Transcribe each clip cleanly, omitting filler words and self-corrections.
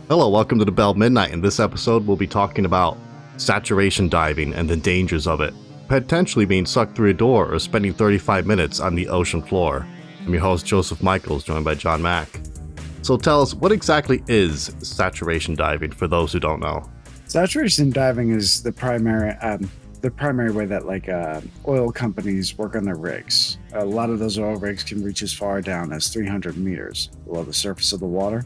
Hello, welcome to the Bell Midnight. In this episode, we'll be talking about saturation diving and the dangers of it, potentially being sucked through a door or spending 35 minutes on the ocean floor. I'm your host, Joseph Michaels, joined by John Mack. So tell us, what exactly is saturation diving for those who don't know? Saturation diving is the primary way that oil companies work on their rigs. A lot of those oil rigs can reach as far down as 300 meters below the surface of the water.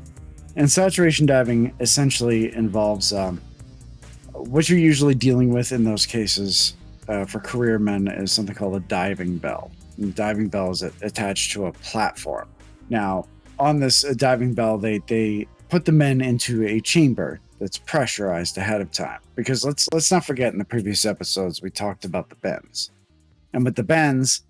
And saturation diving essentially involves what you're usually dealing with in those cases for career men is something called a diving bell. And the diving bell is attached to a platform. Now, on this diving bell, they put the men into a chamber that's pressurized ahead of time. Because let's not forget, in the previous episodes we talked about the bends, and with the bends,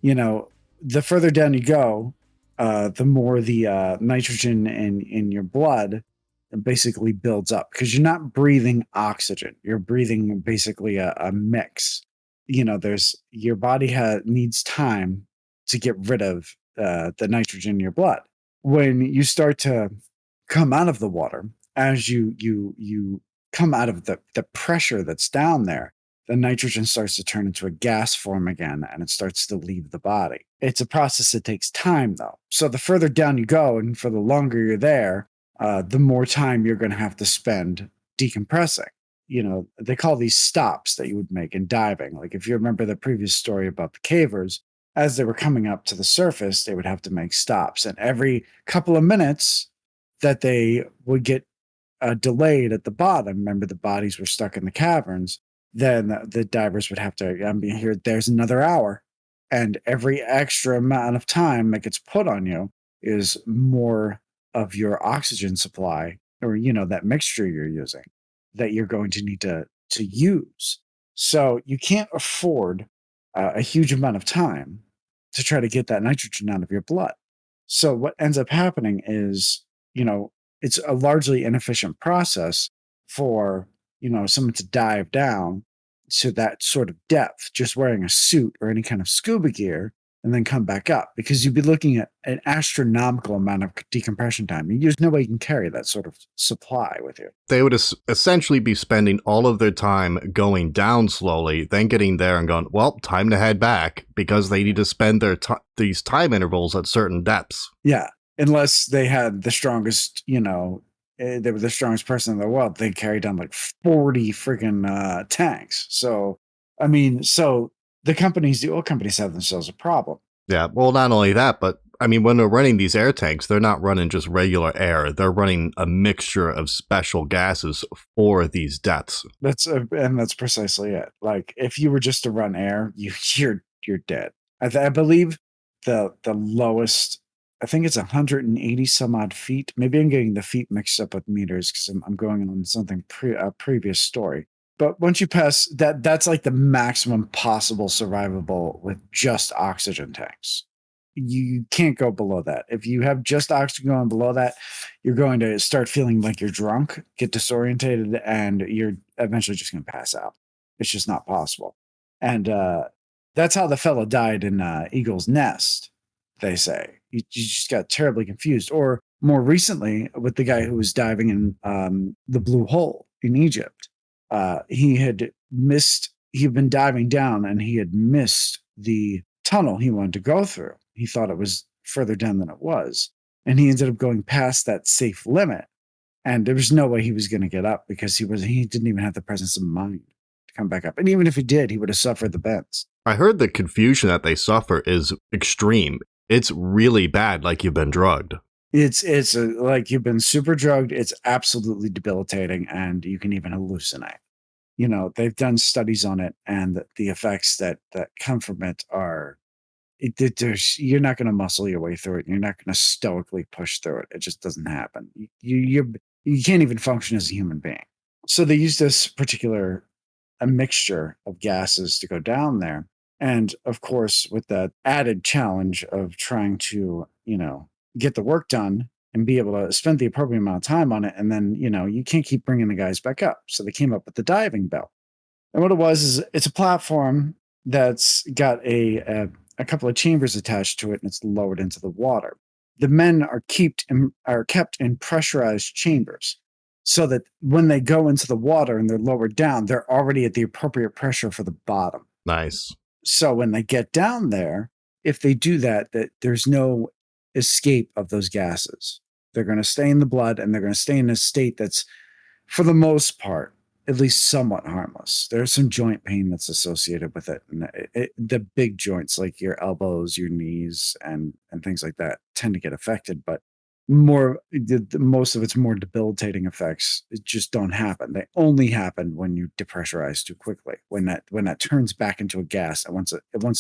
the further down you go, the more the nitrogen in your blood basically builds up, because you're not breathing oxygen, you're breathing basically a mix. There's your body needs time to get rid of the nitrogen in your blood. When you start to come out of the water, as you come out of the pressure that's down there, the nitrogen starts to turn into a gas form again, and it starts to leave the body. It's a process that takes time, though. So the further down you go, and for the longer you're there, the more time you're going to have to spend decompressing. They call these stops that you would make in diving. Like, if you remember the previous story about the cavers, as they were coming up to the surface, they would have to make stops. And every couple of minutes that they would get delayed at the bottom, remember the bodies were stuck in the caverns, then the divers would have to, there's another hour. And every extra amount of time that gets put on you is more of your oxygen supply, or, that mixture you're using, that you're going to need to use. So you can't afford a huge amount of time to try to get that nitrogen out of your blood. So what ends up happening is, it's a largely inefficient process for, someone to dive down to that sort of depth, just wearing a suit or any kind of scuba gear, and then come back up, because you'd be looking at an astronomical amount of decompression time. There's no way you can carry that sort of supply with you. They would essentially be spending all of their time going down slowly, then getting there and going, well, time to head back, because they need to spend these time intervals at certain depths. Yeah, unless they had the strongest, they were the strongest person in the world. They carried down like 40 freaking tanks. So, the oil companies have themselves a problem. Yeah, well, not only that, but when they're running these air tanks, they're not running just regular air. They're running a mixture of special gases for these depths. That's precisely it. Like, if you were just to run air, you're dead. I believe the lowest, I think it's 180 some odd feet. Maybe I'm getting the feet mixed up with meters, because I'm going on something a previous story. But once you pass that, that's like the maximum possible survivable with just oxygen tanks. You can't go below that. If you have just oxygen going below that, you're going to start feeling like you're drunk, get disorientated, and you're eventually just going to pass out. It's just not possible. And that's how the fella died in Eagle's Nest, they say. You just got terribly confused. Or more recently, with the guy who was diving in the Blue Hole in Egypt. He'd been diving down, and he had missed the tunnel he wanted to go through. He thought it was further down than it was. And he ended up going past that safe limit. And there was no way he was going to get up, because he didn't even have the presence of mind to come back up. And even if he did, he would have suffered the bends. I heard the confusion that they suffer is extreme. It's really bad, like you've been drugged. It's like you've been super drugged. It's absolutely debilitating, and you can even hallucinate. They've done studies on it, and the effects that come from it are, you're not going to muscle your way through it. You're not going to stoically push through it. It just doesn't happen. You can't even function as a human being. So they use this particular a mixture of gases to go down there. And of course, with that added challenge of trying to, get the work done and be able to spend the appropriate amount of time on it. And then, you can't keep bringing the guys back up. So they came up with the diving bell. And what it was is, it's a platform that's got a couple of chambers attached to it, and it's lowered into the water. The men are kept in pressurized chambers. so that when they go into the water and they're lowered down, they're already at the appropriate pressure for the bottom. Nice. So when they get down there, if they do that, that there's no escape of those gases. They're going to stay in the blood and they're going to stay in a state that's, for the most part, at least somewhat harmless. There's some joint pain that's associated with it. And the big joints like your elbows, your knees, and things like that tend to get affected. But most of its more debilitating effects just don't happen. They only happen when you depressurize too quickly. When that turns back into a gas, it wants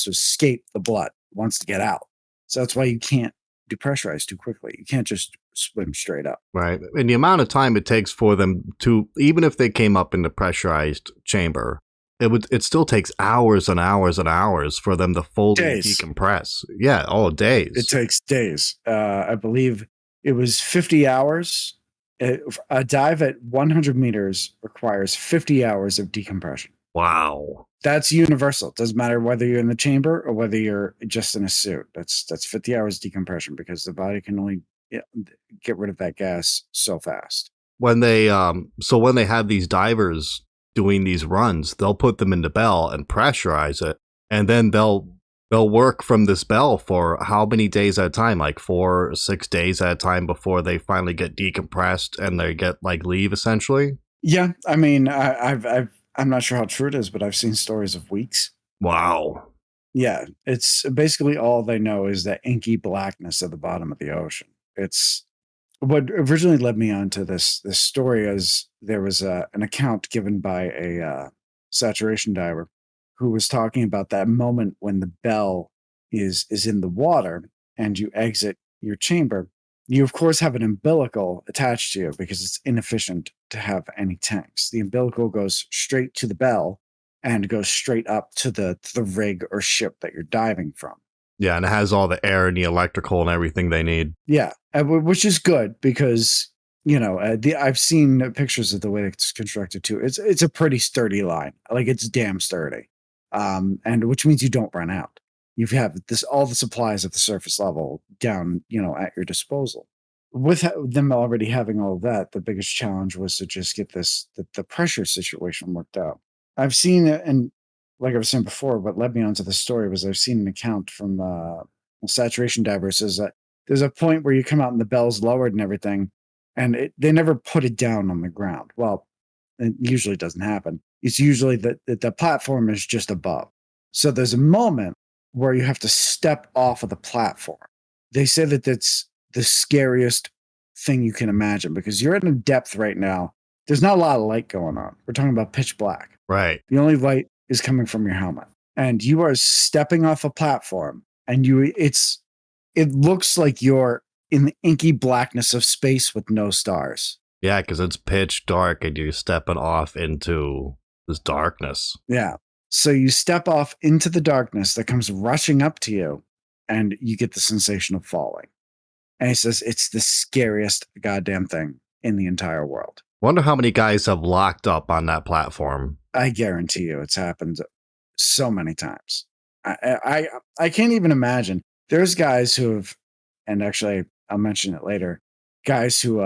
to escape the blood, it wants to get out. So that's why you can't depressurize too quickly. You can't just swim straight up. Right. And the amount of time it takes for them to, even if they came up in the pressurized chamber, it still takes hours and hours and hours for them to fully decompress. Yeah, all days. It takes days. I believe it was 50 hours. A dive at 100 meters requires 50 hours of decompression. Wow. That's universal. It doesn't matter whether you're in the chamber or whether you're just in a suit. That's 50 hours decompression because the body can only get rid of that gas so fast. When they when they have these divers doing these runs, they'll put them in the bell and pressurize it, and then they'll work from this bell for how many days at a time, like 4 or 6 days at a time before they finally get decompressed and they get like leave essentially. Yeah, I mean, I'm not sure how true it is, but I've seen stories of weeks. Wow. Yeah, it's basically all they know is that inky blackness at the bottom of the ocean. It's what originally led me on to this story. As there was an account given by a saturation diver who was talking about that moment when the bell is in the water and you exit your chamber. You of course have an umbilical attached to you because it's inefficient to have any tanks. The umbilical goes straight to the bell and goes straight up to the rig or ship that you're diving from. Yeah, and it has all the air and the electrical and everything they need. Yeah, which is good because I've seen pictures of the way it's constructed too. It's a pretty sturdy line, like it's damn sturdy, and which means you don't run out. You have all the supplies at the surface level down, at your disposal. With them already having all of that, the biggest challenge was to just get the pressure situation worked out. I've seen it, and like I was saying before, what led me onto the story was I've seen an account from a saturation diver says that there's a point where you come out and the bell's lowered and everything, and they never put it down on the ground. Well, it usually doesn't happen. It's usually that the platform is just above. So there's a moment where you have to step off of the platform. They say that that's the scariest thing you can imagine because you're at a depth right now. There's not a lot of light going on. We're talking about pitch black. Right. The only light is coming from your helmet. And you are stepping off a platform and it looks like you're in the inky blackness of space with no stars. Yeah, because it's pitch dark and you're stepping off into this darkness. Yeah. So you step off into the darkness that comes rushing up to you and you get the sensation of falling. And he says it's the scariest goddamn thing in the entire world. Wonder how many guys have locked up on that platform. I guarantee you it's happened so many times. I can't even imagine. There's guys who have, and actually I'll mention it later, guys who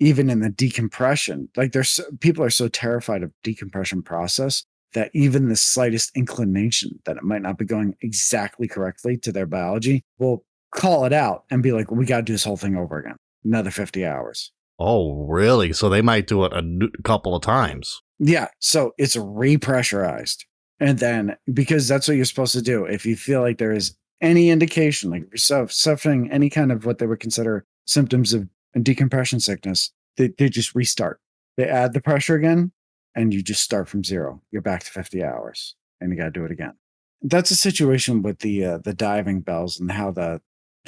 even in the decompression, like people are so terrified of decompression process that even the slightest inclination that it might not be going exactly correctly to their biology will call it out and be like, we got to do this whole thing over again. Another 50 hours. Oh, really? So they might do it a couple of times. Yeah. So it's repressurized. And then because that's what you're supposed to do. If you feel like there is any indication, like if you're suffering any kind of what they would consider symptoms of decompression sickness, they just restart. They add the pressure again, and you just start from zero. You're back to 50 hours, and you got to do it again. That's a situation with the diving bells and how the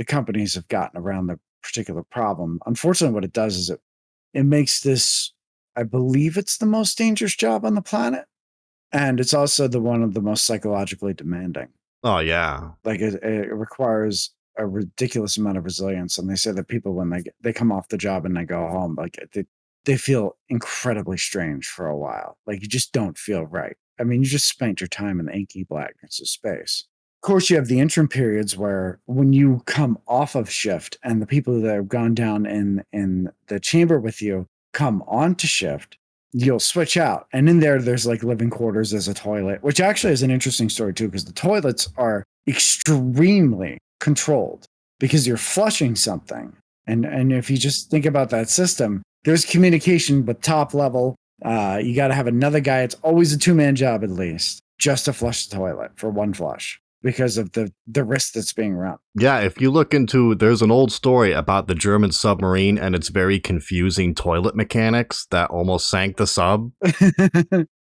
companies have gotten around the particular problem. Unfortunately, what it does is it makes this, I believe it's the most dangerous job on the planet. And it's also one of the most psychologically demanding. Oh, yeah. Like it requires a ridiculous amount of resilience. And they say that people, when they come off the job and they go home, like they feel incredibly strange for a while. Like you just don't feel right. I mean, you just spent your time in the inky blackness of space. Of course, you have the interim periods where when you come off of shift and the people that have gone down in the chamber with you, come onto shift, you'll switch out. And in there's like living quarters, there's a toilet, which actually is an interesting story too, because the toilets are extremely controlled because you're flushing something. And if you just think about that system, there's communication, but top level, you got to have another guy. It's always a 2-man job at least, just to flush the toilet for one flush because of the risk that's being run. Yeah, if you look into, there's an old story about the German submarine and its very confusing toilet mechanics that almost sank the sub.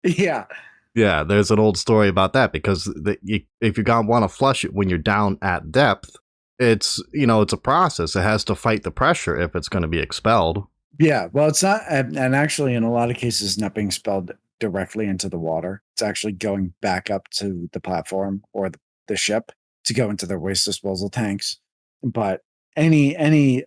Yeah. Yeah, there's an old story about that because if you want to flush it when you're down at depth, it's a process. It has to fight the pressure if it's going to be expelled. Yeah, well, it's not, and actually, in a lot of cases, not being expelled directly into the water. It's actually going back up to the platform or the ship to go into their waste disposal tanks. But any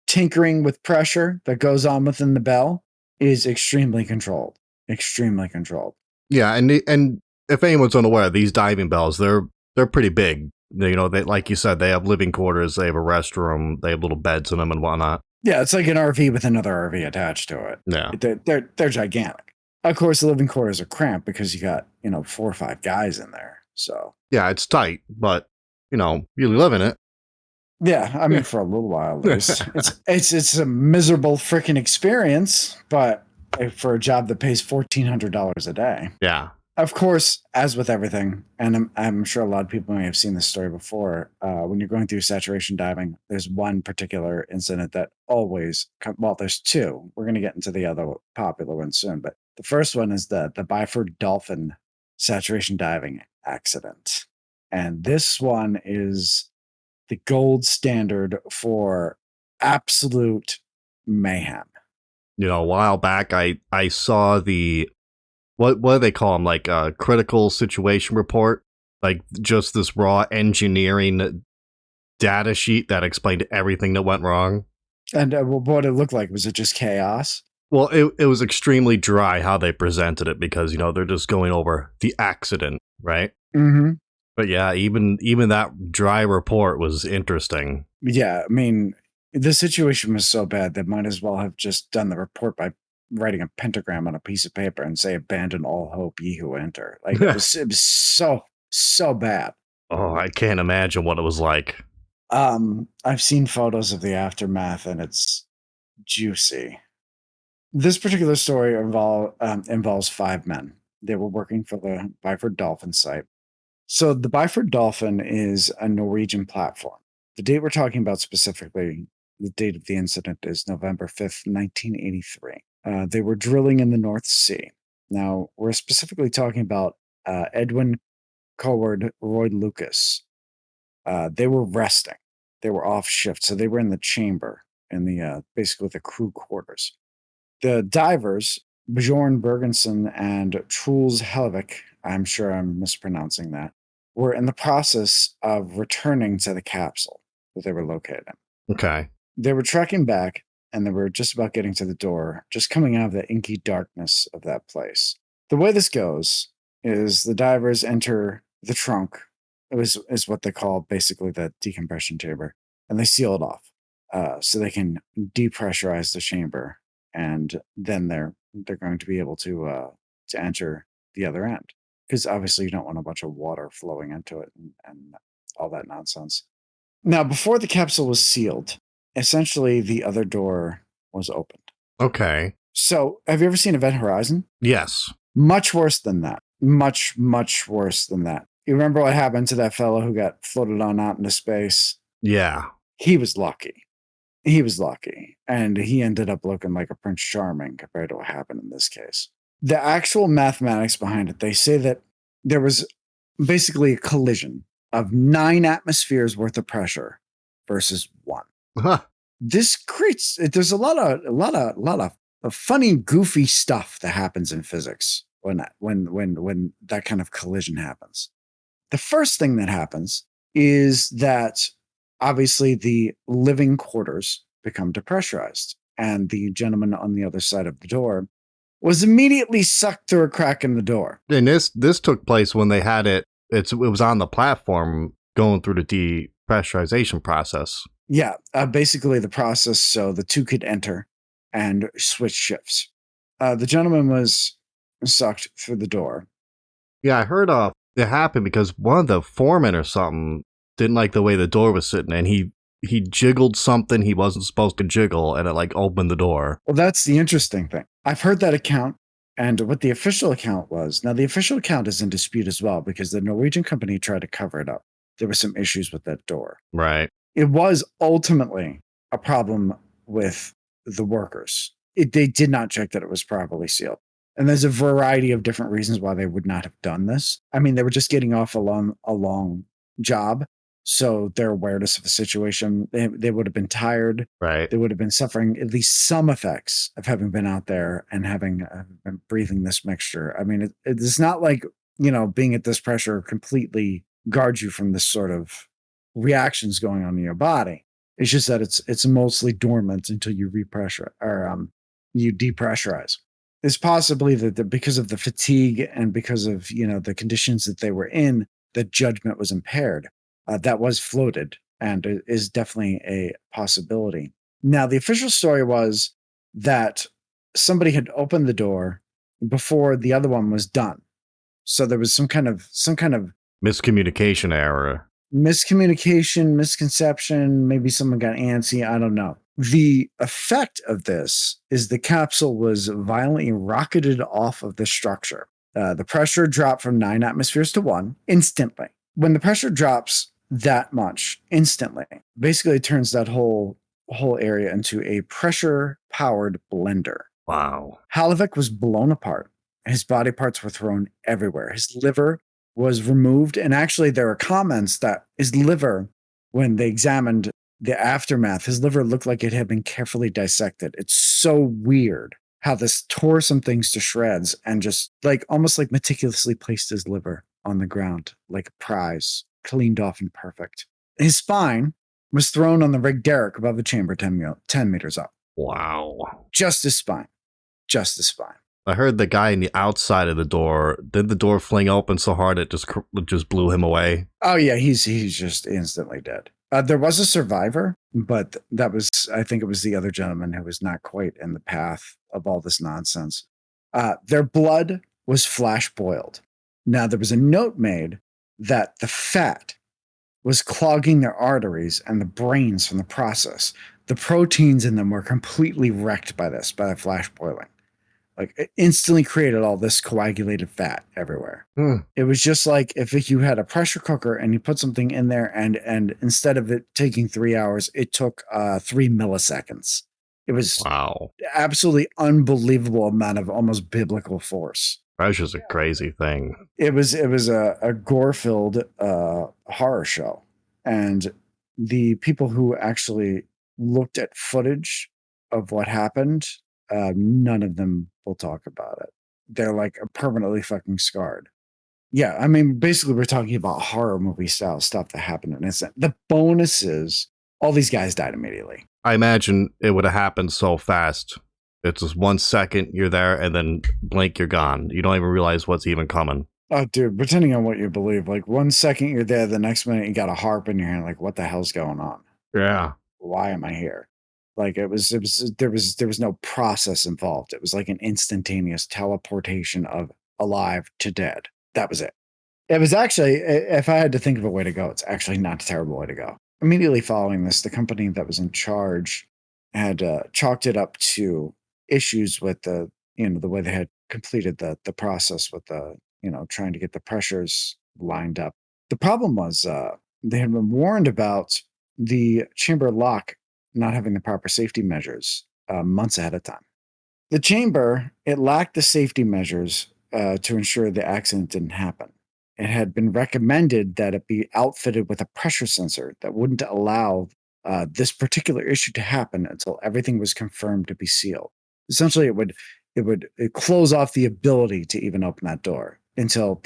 tinkering with pressure that goes on within the bell is extremely controlled. Extremely controlled. Yeah, and if anyone's unaware, these diving bells, they're pretty big. They, like you said, they have living quarters, they have a restroom, they have little beds in them and whatnot. Yeah, it's like an RV with another RV attached to it. Yeah, they're gigantic. Of course, the living quarters are cramped because you got 4 or 5 guys in there. So yeah, it's tight, but you live in it. Yeah, I mean, for a little while, at least. It's a miserable freaking experience, but for a job that pays $1,400 a day. Yeah. Of course, as with everything, and I'm sure a lot of people may have seen this story before, when you're going through saturation diving, there's one particular incident that always well, there's two. We're going to get into the other popular one soon, but the first one is the Byford Dolphin Saturation Diving Accident. And this one is the gold standard for absolute mayhem. A while back, I saw the what do they call them, like a critical situation report, like just this raw engineering data sheet that explained everything that went wrong. And what it looked like, was it just chaos? Well, it was extremely dry how they presented it because they're just going over the accident, right? Mm-hmm. But yeah, even that dry report was interesting. Yeah, I mean, the situation was so bad that might as well have just done the report by writing a pentagram on a piece of paper and say, "Abandon all hope, ye who enter." Like it was so bad. Oh, I can't imagine what it was like. I've seen photos of the aftermath, and it's juicy. This particular story involves 5 men. They were working for the Byford Dolphin site. So the Byford Dolphin is a Norwegian platform. The date we're talking about specifically, the date of the incident is November 5th, 1983. They were drilling in the North Sea. Now, we're specifically talking about Edwin Coward, Roy Lucas. They were resting. They were off shift, so they were in the chamber, in the basically the crew quarters. The divers, Bjorn Bergensen and Truls Helvik, I'm sure I'm mispronouncing that, were in the process of returning to the capsule that they were located in. Okay. They were trekking back, and they were just about getting to the door, just coming out of the inky darkness of that place. The way this goes is the divers enter the trunk. Is what they call basically the decompression chamber, and they seal it off so they can depressurize the chamber, and then they're going to be able to enter the other end, because obviously you don't want a bunch of water flowing into it and all that nonsense. Now, before the capsule was sealed, essentially the other door was opened. Okay. So, have you ever seen Event Horizon? Yes. Much worse than that. Much worse than that. You remember what happened to that fellow who got floated on out into space? Yeah. He was lucky. He was lucky. And he ended up looking like a Prince Charming compared to what happened in this case. The actual mathematics behind it, they say that there was basically a collision of 9 atmospheres worth of pressure versus 1. Huh. This creates, there's a lot of funny, goofy stuff that happens in physics when that kind of collision happens. The first thing that happens is that obviously the living quarters become depressurized, and the gentleman on the other side of the door was immediately sucked through a crack in the door. And this took place when they had it. It was on the platform going through the depressurization process. Yeah, basically the process so the two could enter. and switched shifts. The gentleman was sucked through the door. Yeah, I heard it happened because one of the foremen or something didn't like the way the door was sitting, and he jiggled something he wasn't supposed to jiggle, and it like opened the door. Well, that's the interesting thing. I've heard that account, and what the official account was. Now, the official account is in dispute as well because the Norwegian company tried to cover it up. There were some issues with that door. Right. It was ultimately a problem with the workers. They did not check that it was properly sealed. And there's a variety of different reasons why they would not have done this. I mean, they were just getting off a long job. So their awareness of the situation, they would have been tired. Right. They would have been suffering at least some effects of having been out there and having been breathing this mixture. I mean, it's not like, being at this pressure completely guards you from this sort of reactions going on in your body. It's just that it's mostly dormant until you repressure or you depressurize. It's possibly that because of the fatigue and because of the conditions that they were in, that judgment was impaired. That was floated and is definitely a possibility. Now, the official story was that somebody had opened the door before the other one was done. So there was some kind of Miscommunication error. miscommunication, misconception, maybe someone got antsy, I don't know. The effect of this is the capsule was violently rocketed off of the structure. The pressure dropped from 9 atmospheres to 1 instantly. When the pressure drops that much instantly, basically it turns that whole area into a pressure-powered blender. Wow. Halavik was blown apart. His body parts were thrown everywhere. His liver was removed. And actually, there are comments that his liver, when they examined the aftermath, his liver looked like it had been carefully dissected. It's so weird how this tore some things to shreds and just almost like meticulously placed his liver on the ground like a prize, cleaned off and perfect. His spine was thrown on the rig derrick above the chamber 10 meters up. Wow. Just his spine. Just the spine. I heard the guy in the outside of the door. Did the door fling open so hard it just blew him away? Oh yeah, he's just instantly dead. There was a survivor, but I think it was the other gentleman who was not quite in the path of all this nonsense. Their blood was flash boiled. Now there was a note made that the fat was clogging their arteries and the brains from the process. The proteins in them were completely wrecked by the flash boiling. It instantly created all this coagulated fat everywhere. It was just like if you had a pressure cooker and you put something in there and instead of it taking 3 hours, it took 3 milliseconds. It was absolutely unbelievable amount of almost biblical force. Pressure's a crazy thing. It was a gore-filled horror show. And the people who actually looked at footage of what happened, none of them will talk about it. They're permanently fucking scarred. Yeah, I mean, basically, we're talking about horror movie style stuff that happened in an instant. The bonus is all these guys died immediately. I imagine it would have happened so fast. It's just 1 second you're there, and then blink you're gone. You don't even realize what's even coming. Oh, dude, depending on what you believe, 1 second you're there, the next minute you got a harp in your hand. What the hell's going on? Yeah. Why am I here? There was no process involved. It was like an instantaneous teleportation of alive to dead. That was it. It was actually, if I had to think of a way to go, it's actually not a terrible way to go. Immediately following this, the company that was in charge had chalked it up to issues with the way they had completed the process with trying to get the pressures lined up. The problem was they had been warned about the chamber lock not having the proper safety measures months ahead of time. The chamber, it lacked the safety measures to ensure the accident didn't happen. It had been recommended that it be outfitted with a pressure sensor that wouldn't allow this particular issue to happen until everything was confirmed to be sealed. Essentially, it would close off the ability to even open that door until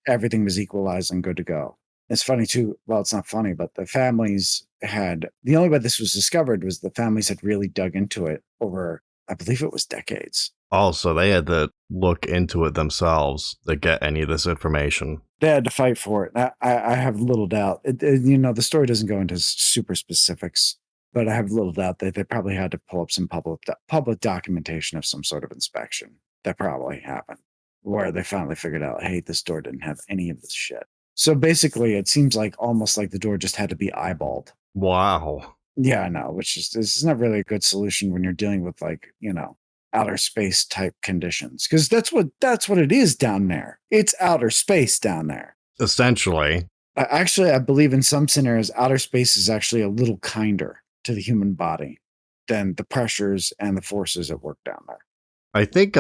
everything was equalized and good to go. It's funny too. Well, it's not funny, but the families the only way this was discovered was the families had really dug into it over, I believe it was decades. Also, they had to look into it themselves to get any of this information. They had to fight for it. I have little doubt. The story doesn't go into super specifics But I have little doubt that they probably had to pull up some public documentation of some sort of inspection that probably happened, where they finally figured out, hey, this door didn't have any of this shit. So basically, it seems like almost like the door just had to be eyeballed. Wow. Yeah, I know, which is this is not really a good solution when you're dealing with like, outer space type conditions. Because that's what it is down there. It's outer space down there. Essentially. Actually, I believe in some scenarios, outer space is actually a little kinder to the human body than the pressures and the forces at work down there. I think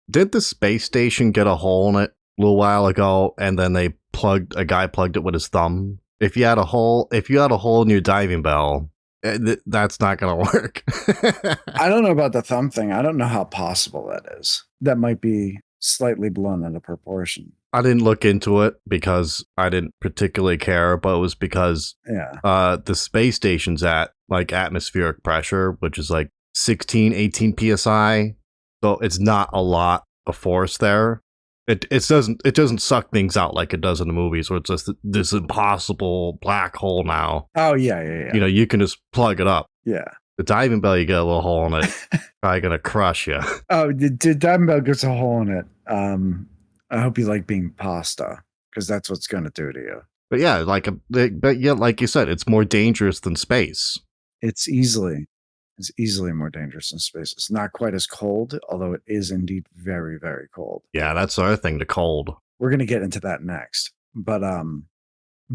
did the space station get a hole in it a little while ago and then a guy plugged it with his thumb? If you had a hole in your diving bell, that's not gonna work. I don't know about the thumb thing. I don't know how possible that is. That might be slightly blown out of proportion. I didn't look into it because I didn't particularly care, but it was because the space station's at like atmospheric pressure, which is like 16, 18 psi. So it's not a lot of force there. It doesn't suck things out like it does in the movies, where it's just this impossible black hole now. Oh yeah. You can just plug it up. Yeah. The diving bell, you get a little hole in it, probably gonna crush you. Oh, the diving bell gets a hole in it. I hope you like being pasta, because that's what's going to do it to you. But yeah, like you said, it's more dangerous than space. It's easily more dangerous than space. It's not quite as cold, although it is indeed very, very cold. Yeah, that's the other thing, the cold. We're going to get into that next. But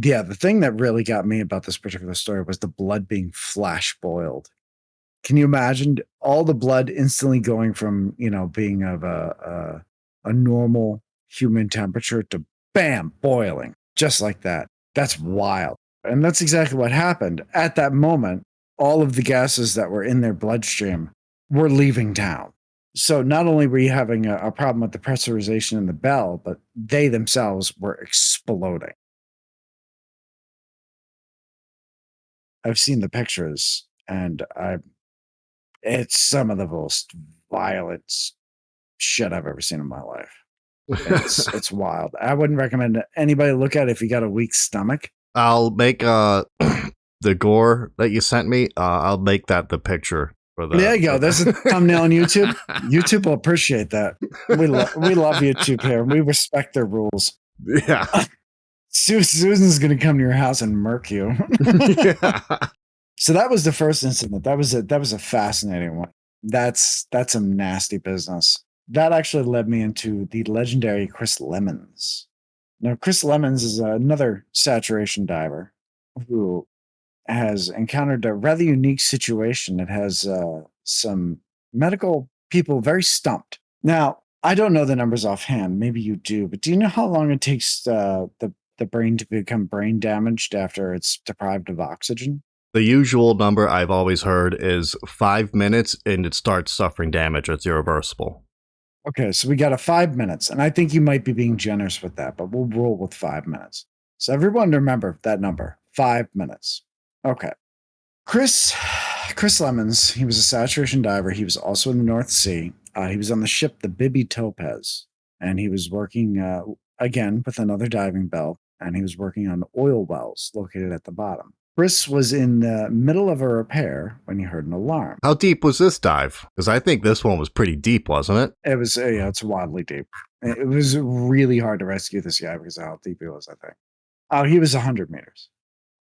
yeah, the thing that really got me about this particular story was the blood being flash boiled. Can you imagine all the blood instantly going from, being of a normal human temperature to bam, boiling, just like that? That's wild. And that's exactly what happened. At that moment, all of the gases that were in their bloodstream were leaving town. So not only were you having a problem with the pressurization in the bell, but they themselves were exploding. I've seen the pictures, and it's some of the most violent shit I've ever seen in my life. It's wild. I wouldn't recommend anybody look at it if you got a weak stomach. I'll make the gore that you sent me. I'll make that the picture for the. There you go. There's a thumbnail on YouTube. YouTube will appreciate that. We love YouTube here. We respect their rules. Yeah. Susan's gonna come to your house and murk you. Yeah. So that was the first incident. That was a fascinating one. That's some nasty business. That actually led me into the legendary Chris Lemons. Now, Chris Lemons is another saturation diver who has encountered a rather unique situation that has some medical people very stumped. Now, I don't know the numbers offhand. Maybe you do, but do you know how long it takes the brain to become brain damaged after it's deprived of oxygen? The usual number I've always heard is 5 minutes, and it starts suffering damage. It's irreversible. Okay, so we got a 5 minutes, and I think you might be being generous with that, but we'll roll with 5 minutes. So everyone remember that number, 5 minutes. Okay. Chris Lemons, he was a saturation diver. He was also in the North Sea. He was on the ship, the Bibi Topaz, and he was working, again, with another diving bell, and he was working on oil wells located at the bottom. Chris was in the middle of a repair when he heard an alarm. How deep was this dive? Because I think this one was pretty deep, wasn't it? It was, it's wildly deep. It was really hard to rescue this guy because of how deep he was, I think. Oh, he was 100 meters.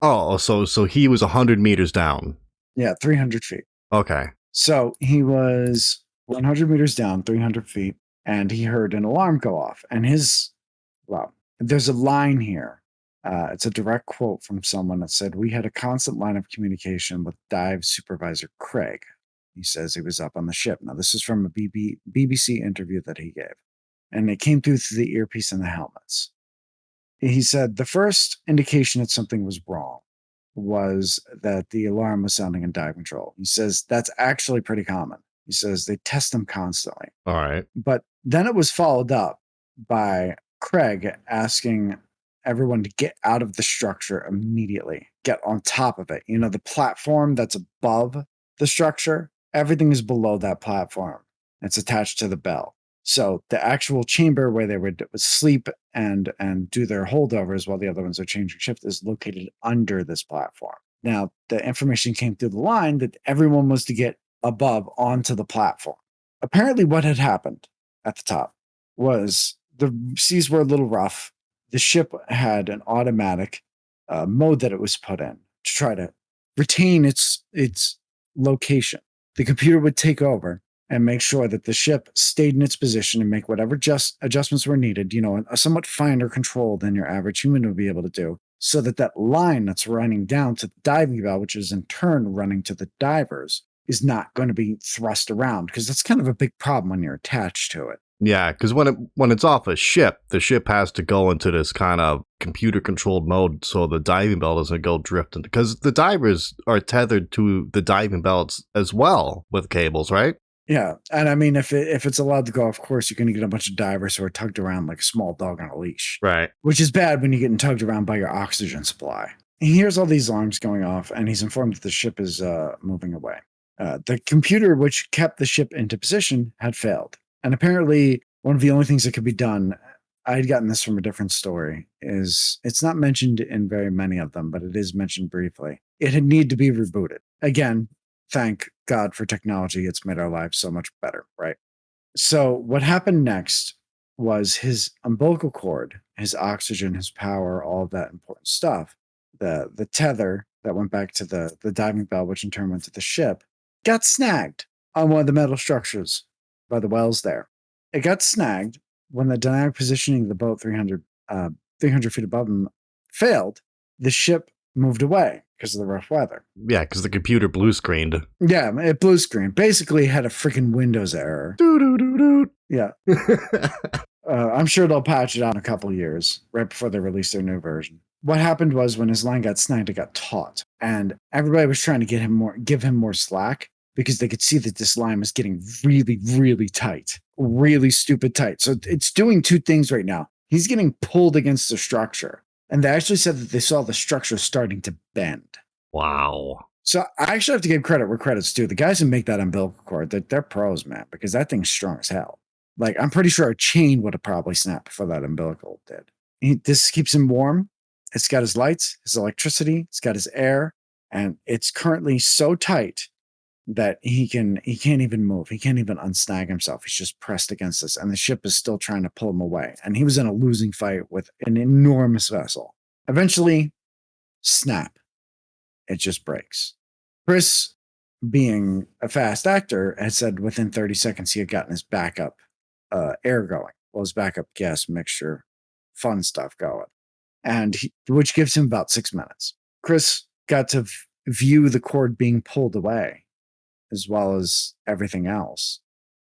Oh, so he was 100 meters down. Yeah, 300 feet. Okay. So he was 100 meters down, 300 feet, and he heard an alarm go off. And there's a line here. It's a direct quote from someone that said, "We had a constant line of communication with dive supervisor Craig." He says he was up on the ship. Now, this is from a BBC interview that he gave, and it came through the earpiece and the helmets. He said the first indication that something was wrong was that the alarm was sounding in dive control. He says that's actually pretty common. He says they test them constantly. All right. But then it was followed up by Craig asking everyone to get out of the structure immediately, get on top of it. The platform that's above the structure, everything is below that platform. It's attached to the bell. So the actual chamber where they would sleep and do their holdovers while the other ones are changing shift is located under this platform. Now, the information came through the line that everyone was to get above onto the platform. Apparently, what had happened at the top was the seas were a little rough. The ship had an automatic mode that it was put in to try to retain its location. The computer would take over and make sure that the ship stayed in its position and make whatever adjustments were needed, a somewhat finer control than your average human would be able to do, so that that line that's running down to the diving bell, which is in turn running to the divers, is not going to be thrust around, because that's kind of a big problem when you're attached to it. Yeah, because when it's off a ship, the ship has to go into this kind of computer-controlled mode so the diving bell doesn't go drifting. Because the divers are tethered to the diving belts as well with cables, right? Yeah, and I mean, if it's allowed to go, of course, you're going to get a bunch of divers who are tugged around like a small dog on a leash. Right. Which is bad when you're getting tugged around by your oxygen supply. He hears all these alarms going off, and he's informed that the ship is moving away. The computer which kept the ship into position had failed. And apparently, one of the only things that could be done, I had gotten this from a different story, is it's not mentioned in very many of them, but it is mentioned briefly. It had need to be rebooted. Again, thank God for technology. It's made our lives so much better, right? So what happened next was his umbilical cord, his oxygen, his power, all of that important stuff, the tether that went back to the diving bell, which in turn went to the ship, got snagged on one of the metal structures by the wells there. It got snagged when the dynamic positioning of the boat 300 feet above him failed. The ship moved away because of the rough weather. Yeah, because the computer blue screened. Yeah, it blue screen. Basically had a freaking Windows error. Doo-doo-doo-doo. Yeah. I'm sure they'll patch it out in a couple years, right before they release their new version. What happened was when his line got snagged, it got taut. And everybody was trying to give him more slack, because they could see that this line was getting really, really tight. Really stupid tight. So it's doing two things right now. He's getting pulled against the structure. And they actually said that they saw the structure starting to bend. Wow. So I actually have to give credit where credit's due. The guys who make that umbilical cord, they're pros, man, because that thing's strong as hell. Like, I'm pretty sure a chain would have probably snapped before that umbilical did. This keeps him warm. It's got his lights, his electricity, it's got his air, and it's currently so tight that he can't even move. He can't even unsnag himself. He's just pressed against this, and the ship is still trying to pull him away. And he was in a losing fight with an enormous vessel. Eventually, snap. It just breaks. Chris, being a fast actor, had said within 30 seconds he had gotten his backup air going. Well, his backup gas mixture, fun stuff going. And which gives him about 6 minutes. Chris got to view the cord being pulled away, as well as everything else,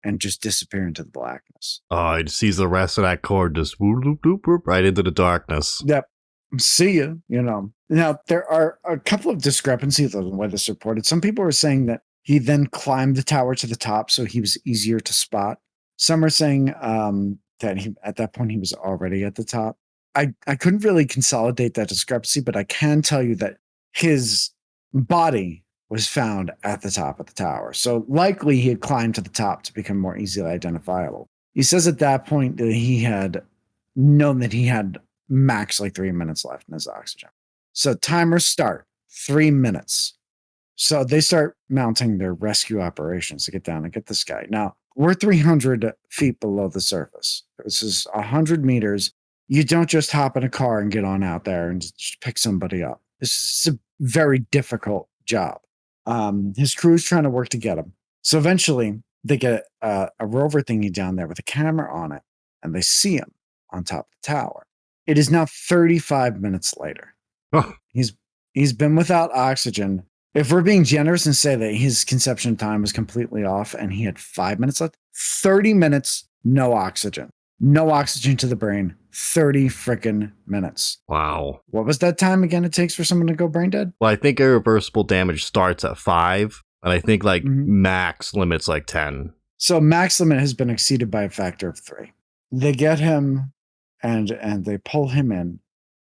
and just disappear into the blackness. Oh, he sees the rest of that cord just whoop, whoop, whoop, whoop, right into the darkness. Yep. See you, Now, there are a couple of discrepancies on the way this reported. Some people are saying that he then climbed the tower to the top, so he was easier to spot. Some are saying that at that point he was already at the top. I couldn't really consolidate that discrepancy, but I can tell you that his body was found at the top of the tower. So likely he had climbed to the top to become more easily identifiable. He says at that point that he had known that he had max like 3 minutes left in his oxygen. So timers start 3 minutes. So they start mounting their rescue operations to get down and get this guy. Now, we're 300 feet below the surface. This is 100 meters. You don't just hop in a car and get on out there and just pick somebody up. This is a very difficult job. His crew's trying to work to get him. So eventually they get a rover thingy down there with a camera on it, and they see him on top of the tower. It is now 35 minutes later. Oh. He's been without oxygen. If we're being generous and say that his conception time was completely off and he had 5 minutes left, 30 minutes, no oxygen. No oxygen to the brain. 30 freaking minutes. Wow. What was that time again it takes for someone to go brain dead? Well, I think irreversible damage starts at 5, and I think max limit's like 10. So max limit has been exceeded by a factor of 3. They get him and they pull him in.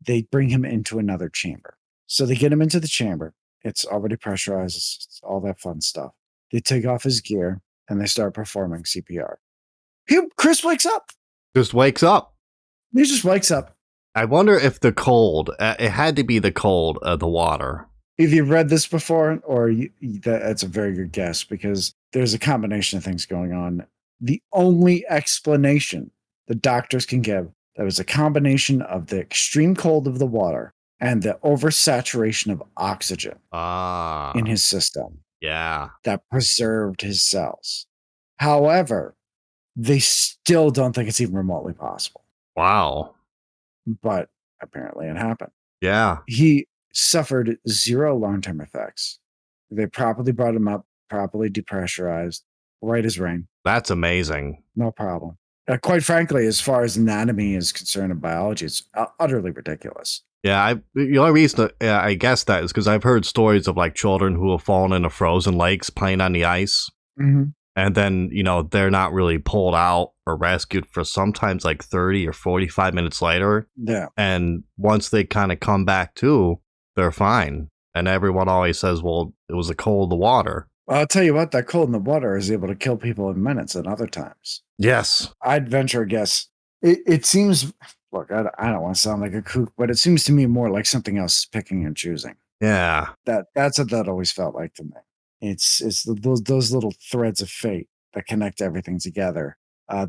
They bring him into another chamber. So they get him into the chamber. It's already pressurized. It's all that fun stuff. They take off his gear and they start performing CPR. Chris wakes up. Just wakes up. He just wakes up. I wonder if the cold, it had to be the cold of the water. Either you've read this before or that's a very good guess because there's a combination of things going on. The only explanation the doctors can give that was a combination of the extreme cold of the water and the oversaturation of oxygen in Ah, his system yeah. that preserved his cells. However, they still don't think it's even remotely possible, Wow. but apparently it happened. Yeah. He suffered zero long-term effects. They properly brought him up, properly depressurized, right as rain, That's amazing. no problem. Quite frankly, as far as anatomy is concerned and biology, it's utterly ridiculous. Yeah, the only reason that, yeah, I guess that is because I've heard stories of like children who have fallen into frozen lakes playing on the ice, Mhm. and then they're not really pulled out or rescued for sometimes like 30 or 45 minutes later, Yeah. and once they kind of come back to, they're fine. And everyone always says, "Well, it was the cold of the water." Well, I'll tell you what, that cold in the water is able to kill people in minutes and other times. Yes. I'd venture a guess. It seems, look, I don't want to sound like a kook, but it seems to me more like something else is picking and choosing. Yeah. That's what that always felt like to me. It's those little threads of fate that connect everything together.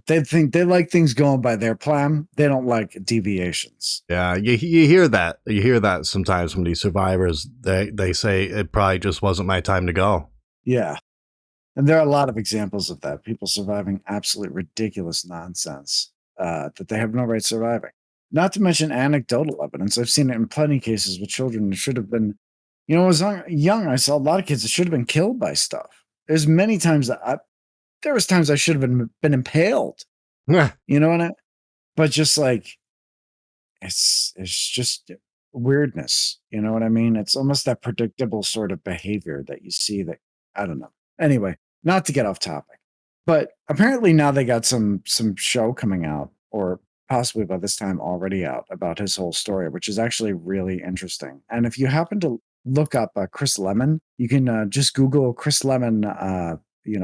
They like things going by their plan. They don't like deviations. Yeah, you hear that. You hear that sometimes from these survivors. They say it probably just wasn't my time to go. Yeah, and there are a lot of examples of that. People surviving absolute ridiculous nonsense that they have no right surviving. Not to mention anecdotal evidence. I've seen it in plenty of cases with children who should have been. You know, when I was young, I saw a lot of kids that should have been killed by stuff. There's many times there was times I should have been impaled. Yeah. You know what I but just like it's just weirdness, you know what I mean? It's almost that predictable sort of behavior that you see that I don't know. Anyway, not to get off topic. But apparently now they got some show coming out or possibly by this time already out about his whole story, which is actually really interesting. And if you happen to look up Chris Lemon, you can just Google Chris Lemon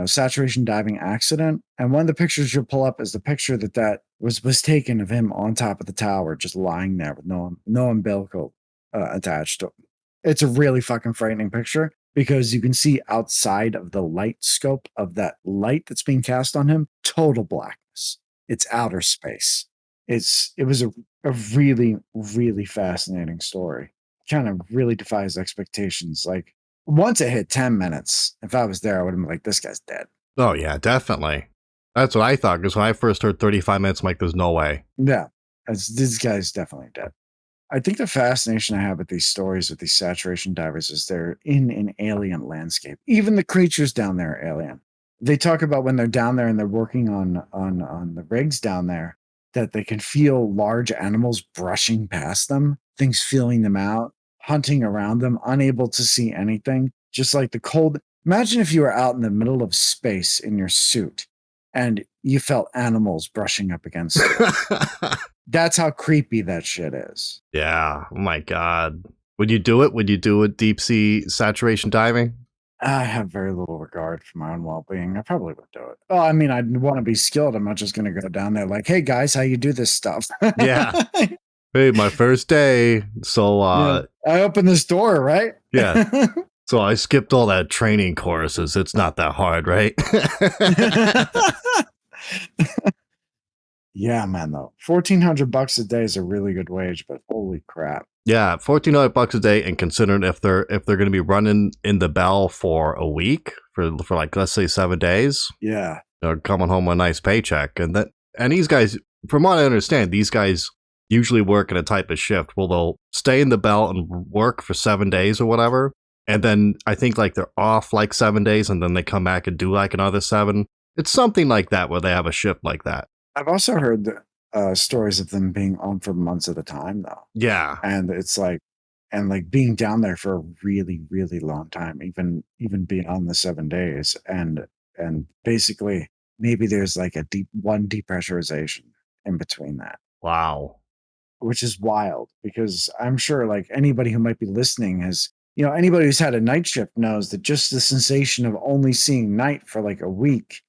saturation diving accident. And one of the pictures you'll pull up is the picture that was taken of him on top of the tower, just lying there with no umbilical attached to him. It's a really fucking frightening picture because you can see outside of the light scope of that light that's being cast on him, total blackness. It's outer space. It was a really, really fascinating story. Kind of really defies expectations. Like once it hit 10 minutes, if I was there, I would have been like, this guy's dead. Oh yeah, definitely. That's what I thought. Because when I first heard 35 minutes, I'm like, "There's no way." Yeah. This guy's definitely dead. I think the fascination I have with these stories with these saturation divers is they're in an alien landscape. Even the creatures down there are alien. They talk about when they're down there and they're working on the rigs down there that they can feel large animals brushing past them, things feeling them out, hunting around them, unable to see anything. Just like the cold. Imagine if you were out in the middle of space in your suit and you felt animals brushing up against you. That's how creepy that shit is. Yeah. Oh my god. Would you do it? Would you do it deep sea saturation diving? I have very little regard for my own well-being. I probably would do it. Well, I mean, I'd want to be skilled. I'm not just going to go down there like, "Hey guys, how you do this stuff?" Yeah. Hey, my first day. So Yeah, I opened this door, right? yeah. So I skipped all that training courses. It's not that hard, right? Yeah, man. Though $1,400 a day is a really good wage, but holy crap! Yeah, $1,400 a day, and considering if they're going to be running in the bell for a week for like let's say 7 days, Yeah, they're coming home with a nice paycheck, and these guys, from what I understand, these guys usually work in a type of shift where they'll stay in the bell and work for 7 days or whatever, and then I think like they're off like 7 days, and then they come back and do like another seven. It's something like that where they have a shift like that. I've also heard stories of them being on for months at a time, though. Yeah. And it's like and like being down there for a really really long time, even beyond the 7 days, and basically maybe there's like a one depressurization in between that, Wow. which is wild because I'm sure like anybody who might be listening has anybody who's had a night shift knows that just the sensation of only seeing night for like a week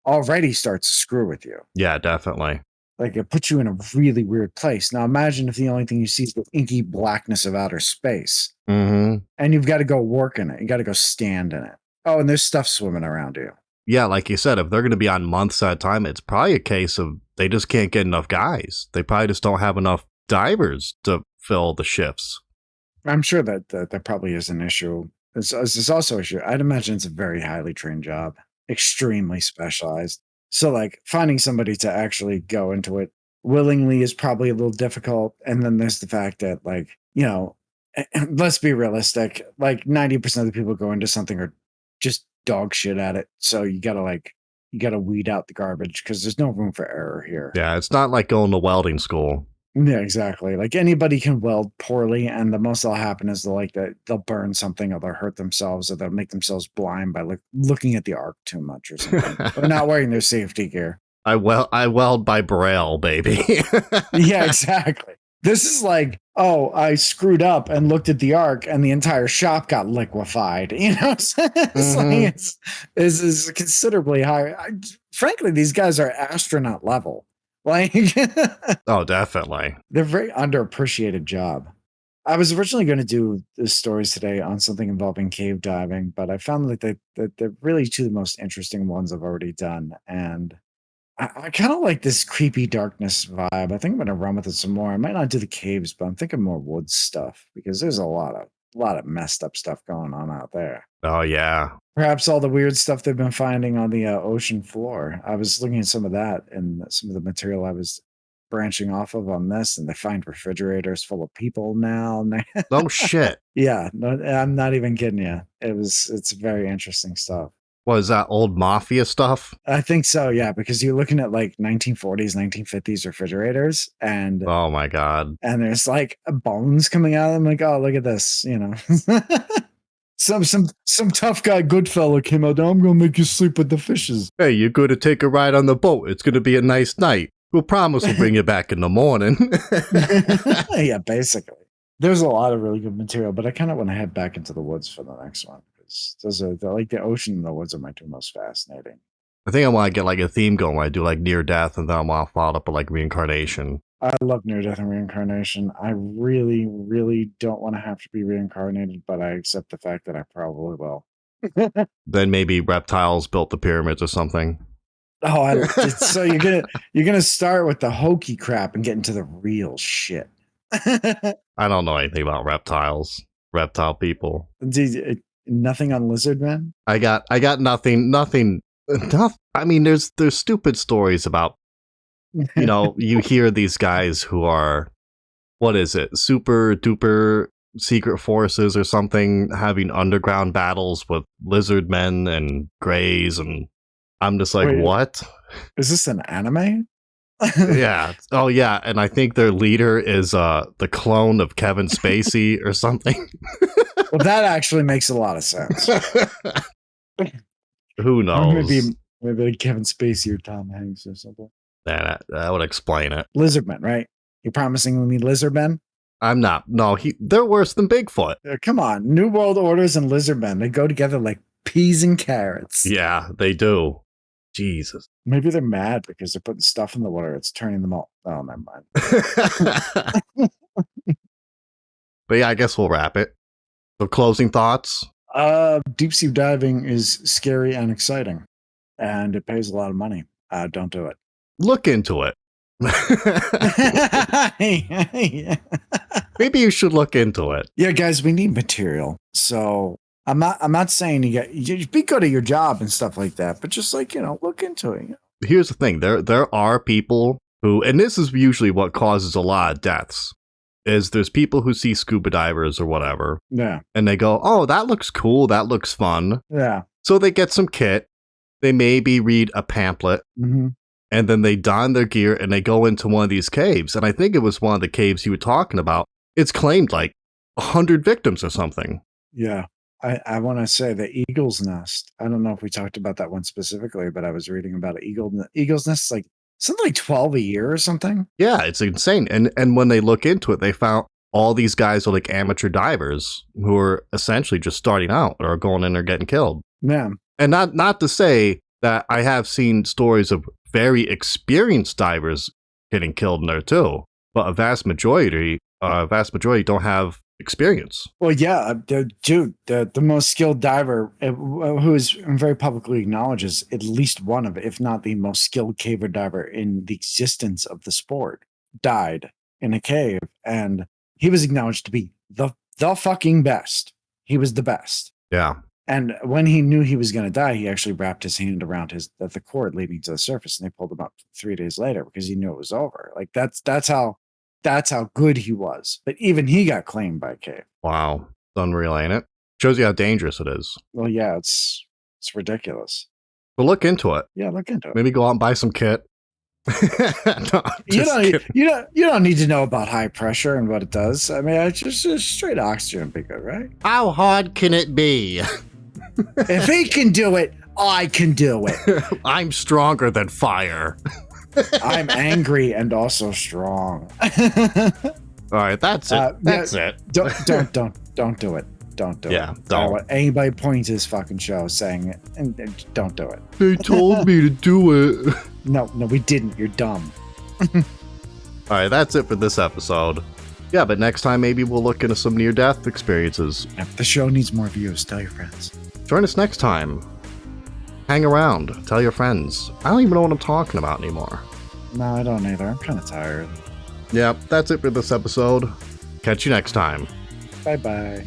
already starts to screw with you. Yeah, definitely. Like it puts you in a really weird place. Now imagine if the only thing you see is the inky blackness of outer space. Mm-hmm. And you've got to go work in it. You got to go stand in it. Oh, and there's stuff swimming around you. Yeah, like you said, if they're going to be on months at a time, it's probably a case of they just can't get enough guys. They probably just don't have enough divers to fill the shifts. I'm sure that probably is an issue. It's also an issue. I'd imagine it's a very highly trained job, extremely specialized. So, like, finding somebody to actually go into it willingly is probably a little difficult. And then there's the fact that, like, let's be realistic. Like, 90% of the people go into something are just dog shit at it. So you gotta weed out the garbage because there's no room for error here. Yeah, it's not like going to welding school. Yeah, exactly. Like anybody can weld poorly, and the most that'll happen is they'll burn something, or they'll hurt themselves, or they'll make themselves blind by looking at the arc too much, or something, or not wearing their safety gear. I weld by Braille, baby. Yeah, exactly. This is like, oh, I screwed up and looked at the arc, and the entire shop got liquefied. It's like it's considerably higher. Frankly, these guys are astronaut level. Like, Oh, definitely. they're very underappreciated job. I was originally going to do the stories today on something involving cave diving, but I found that they're really two of the most interesting ones I've already done. And I kind of like this creepy darkness vibe. I think I'm going to run with it some more. I might not do the caves, but I'm thinking more woods stuff because there's a lot of messed up stuff going on out there. Oh, yeah. Perhaps all the weird stuff they've been finding on the ocean floor. I was looking at some of that and some of the material I was branching off of on this, and they find refrigerators full of people now. Oh, shit. Yeah, no, I'm not even kidding you. It's very interesting stuff. Was that old mafia stuff? I think so, yeah, because you're looking at like 1940s, 1950s refrigerators, and Oh, my God. there's like bones coming out of them. Like, oh, look at this, Some tough guy, good fella, came out. I'm gonna make you sleep with the fishes. Hey, you're going to take a ride on the boat. It's going to be a nice night. We'll promise we'll bring you back in the morning. Yeah, basically. There's a lot of really good material, but I kind of want to head back into the woods for the next one because like the ocean and the woods are my two most fascinating. I think I want to get like a theme going where I do like near death and then I want to follow up with like reincarnation. I love near death and reincarnation. I really, really don't want to have to be reincarnated, but I accept the fact that I probably will. Then maybe reptiles built the pyramids or something. Oh, so you're gonna start with the hokey crap and get into the real shit. I don't know anything about reptiles, reptile people. Nothing on lizard men? I got nothing. I mean, there's stupid stories about, you hear these guys who are, what is it, super duper secret forces or something, having underground battles with lizard men and greys, and I'm just like, wait, what? Is this an anime? Yeah. Oh, yeah. And I think their leader is the clone of Kevin Spacey or something. Well, that actually makes a lot of sense. Who knows? Maybe Kevin Spacey or Tom Hanks or something. That would explain it. Lizardmen, right? You're promising me lizardmen? I'm not. No, they're worse than Bigfoot. Come on. New World Orders and lizardmen, they go together like peas and carrots. Yeah, they do. Jesus. Maybe they're mad because they're putting stuff in the water. It's turning them all. Oh, never mind. But yeah, I guess we'll wrap it. So closing thoughts? Deep sea diving is scary and exciting, and it pays a lot of money. Don't do it. Look into it. Maybe you should look into it. Yeah, guys, we need material. So I'm not saying you be good at your job and stuff like that, but just like, look into it. Here's the thing. There are people who, and this is usually what causes a lot of deaths, is there's people who see scuba divers or whatever. Yeah. And they go, oh, that looks cool. That looks fun. Yeah. So they get some kit. They maybe read a pamphlet. Mm-hmm. And then they don their gear and they go into one of these caves. And I think it was one of the caves you were talking about. It's claimed like 100 victims or something. Yeah. I want to say the Eagle's Nest. I don't know if we talked about that one specifically, but I was reading about it. Eagle's Nest, like something like 12 a year or something. Yeah, it's insane. And when they look into it, they found all these guys are like amateur divers who are essentially just starting out or going in there getting killed. Yeah. And not to say that I have seen stories of very experienced divers getting killed in there too, but a vast majority don't have experience. Well, yeah, dude, the most skilled diver who is very publicly acknowledges at least one of, if not the most skilled caver diver in the existence of the sport, died in a cave, and he was acknowledged to be the fucking best. He was the best. Yeah. And when he knew he was going to die, he actually wrapped his hand around the cord leading to the surface, and they pulled him up 3 days later because he knew it was over. Like that's how good he was. But even he got claimed by a cave. Wow. It's unreal, ain't it? Shows you how dangerous it is. Well, yeah, it's ridiculous. But look into it. Yeah, look into it. Maybe go out and buy some kit. No, you don't need to know about high pressure and what it does. I mean, it's just straight oxygen would be good, right? How hard can it be? If he can do it, I can do it. I'm stronger than fire. I'm angry and also strong. All right, that's it. That's it. Don't do it. Don't do it. Yeah, I don't want anybody pointing to this fucking show saying it, and don't do it. They told me to do it. No, we didn't. You're dumb. All right, that's it for this episode. Yeah, but next time maybe we'll look into some near-death experiences. If the show needs more views, tell your friends. Join us next time. Hang around. Tell your friends. I don't even know what I'm talking about anymore. No, I don't either. I'm kind of tired. Yeah, that's it for this episode. Catch you next time. Bye-bye.